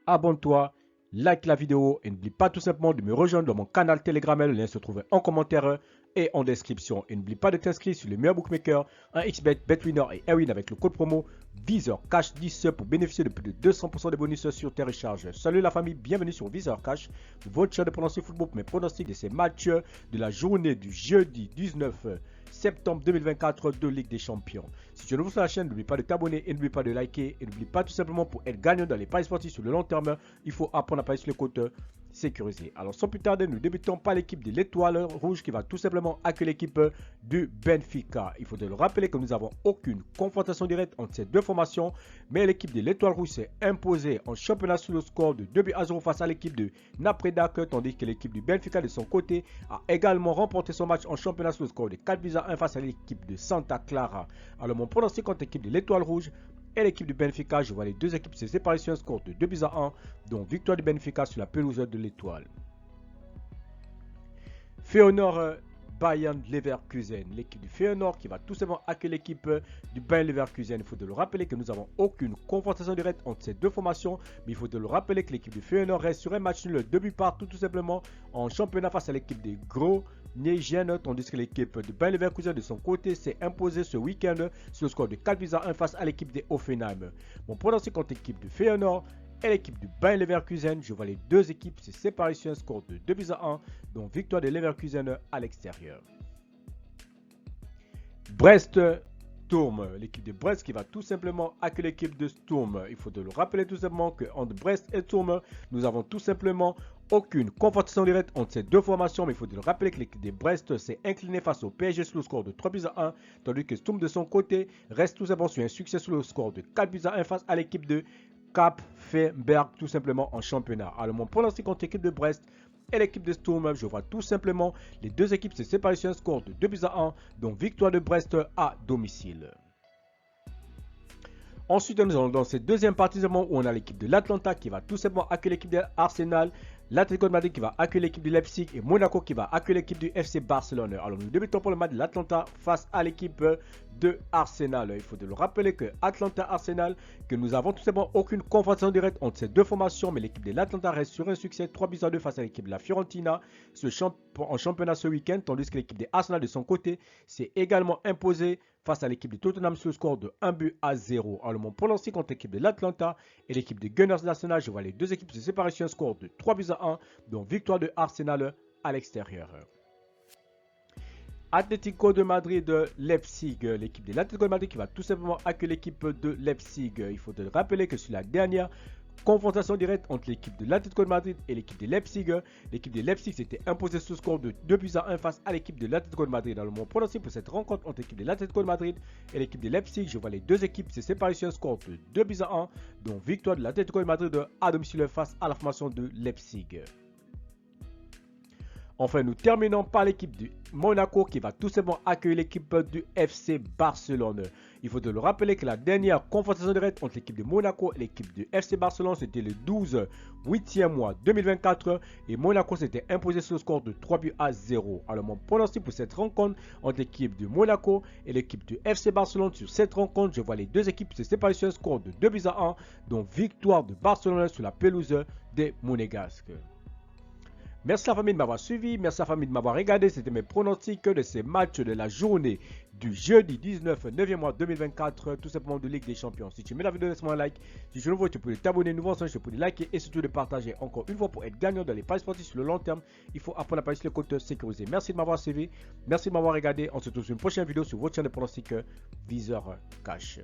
abonne-toi, like la vidéo et n'oublie pas tout simplement de me rejoindre dans mon canal Telegram. Le lien se trouve en commentaire et en description. Et n'oublie pas de t'inscrire sur les meilleurs bookmakers, un XBet, BetWinner et Airwin avec le code promo VizorCash10 pour bénéficier de plus de 200% de bonus sur tes recharges. Salut la famille, bienvenue sur VizorCash, votre chaîne de pronostic football pour mes pronostics de ces matchs de la journée du jeudi 19 septembre 2024 de Ligue des Champions. Si tu es nouveau sur la chaîne, n'oublie pas de t'abonner et n'oublie pas de liker. Et n'oublie pas tout simplement pour être gagnant dans les paris sportifs sur le long terme, il faut apprendre à parier sur les comptes sécurisés. Alors sans plus tarder, nous débutons par l'équipe de l'Étoile Rouge qui va tout simplement accueillir l'équipe du Benfica. Il faut le rappeler que nous n'avons aucune confrontation directe entre ces deux formations, mais l'équipe de l'Étoile Rouge s'est imposée en championnat sur le score de 2-0 face à l'équipe de Napredak, tandis que l'équipe du Benfica de son côté a également remporté son match en championnat sur le score de 4-1 face à l'équipe de Santa Clara. Alors mon pronostic contre l'équipe de l'Étoile Rouge et l'équipe du Benfica, je vois les deux équipes se séparer sur un score de 2-1, donc victoire du Benfica sur la pelouse de l'Étoile. Feyenoord Bayern Leverkusen, l'équipe du Feyenoord qui va tout simplement accueillir l'équipe du Bayern Leverkusen. Il faut le rappeler que nous n'avons aucune confrontation directe entre ces deux formations, mais il faut le rappeler que l'équipe du Feyenoord reste sur un match nul 2 partout tout simplement en championnat face à l'équipe des gros Négène, tandis que l'équipe de Bayern Leverkusen de son côté s'est imposée ce week-end sur le score de 4-1 face à l'équipe des Hoffenheim. Mon pronostic contre l'équipe de Feyenoord et l'équipe du Bayern Leverkusen, je vois les deux équipes se séparer sur un score de 2-1, donc victoire de Leverkusen à l'extérieur. Brest Sturm, l'équipe de Brest qui va tout simplement accueillir l'équipe de Sturm. Il faut le rappeler tout simplement qu'entre Brest et Sturm, nous avons tout simplement aucune confrontation directe entre ces deux formations, mais il faut le rappeler que l'équipe de Brest s'est inclinée face au PSG sur le score de 3-1, tandis que Sturm de son côté reste tout simplement sur un succès sur le score de 4-1 face à l'équipe de Kapfenberg tout simplement en championnat. Alors mon pronostic contre l'équipe de Brest et l'équipe de Sturm, je vois tout simplement les deux équipes se séparer sur un score de 2-1, donc victoire de Brest à domicile. Ensuite, nous allons dans cette deuxième partie où on a l'équipe de l'Atlanta qui va tout simplement accueillir l'équipe de Arsenal, l'Atlético de Madrid qui va accueillir l'équipe de Leipzig et Monaco qui va accueillir l'équipe du FC Barcelone. Alors nous débutons pour le match de l'Atlanta face à l'équipe de Arsenal. Il faut le rappeler que Atlanta-Arsenal, que nous avons tout simplement aucune confrontation directe entre ces deux formations, mais l'équipe de l'Atlanta reste sur un succès 3-2 face à l'équipe de la Fiorentina en championnat ce week-end, tandis que l'équipe de Arsenal de son côté s'est également imposée face à l'équipe de Tottenham sur le score de 1-0. Alors mon pronostic contre l'équipe de l'Atlanta et l'équipe de Gunners d'Arsenal, je vois les deux équipes se séparer sur un score de 3-1, donc victoire de Arsenal à l'extérieur. Atlético de Madrid Leipzig, l'équipe de l'Atlético de Madrid qui va tout simplement accueillir l'équipe de Leipzig. Il faut te rappeler que sur la dernière confrontation directe entre l'équipe de l'Atlético de Madrid et l'équipe de Leipzig s'était imposée sous score de 2-1 face à l'équipe de l'Atlético de Madrid. Alors mon pronostic pour cette rencontre entre l'équipe de l'Atlético de Madrid et l'équipe de Leipzig, je vois les deux équipes se séparer sur un score de 2-1, donc victoire de l'Atlético de Madrid à domicile face à la formation de Leipzig. Enfin, nous terminons par l'équipe du Monaco qui va tout simplement accueillir l'équipe du FC Barcelone. Il faut le rappeler que la dernière confrontation directe entre l'équipe de Monaco et l'équipe du FC Barcelone, c'était le 12/8e mois 2024 et Monaco s'était imposé sur le score de 3-0. Alors mon pronostic pour cette rencontre entre l'équipe de Monaco et l'équipe du FC Barcelone, sur cette rencontre, je vois les deux équipes se séparer sur un score de 2-1, donc victoire de Barcelone sur la pelouse des Monégasques. Merci la famille de m'avoir suivi, merci la famille de m'avoir regardé. C'était mes pronostics de ces matchs de la journée du jeudi 19 9e mois 2024, tout simplement de Ligue des Champions. Si tu aimes la vidéo, laisse-moi un like. Si tu es nouveau, tu peux t'abonner. Nouveau ensemble, tu peux liker et surtout de partager. Encore une fois, pour être gagnant dans les paris sportifs sur le long terme, il faut apprendre à parier sur les comptes sécurisés. Merci de m'avoir suivi, merci de m'avoir regardé. On se retrouve sur une prochaine vidéo sur votre chaîne de pronostics VizorCash.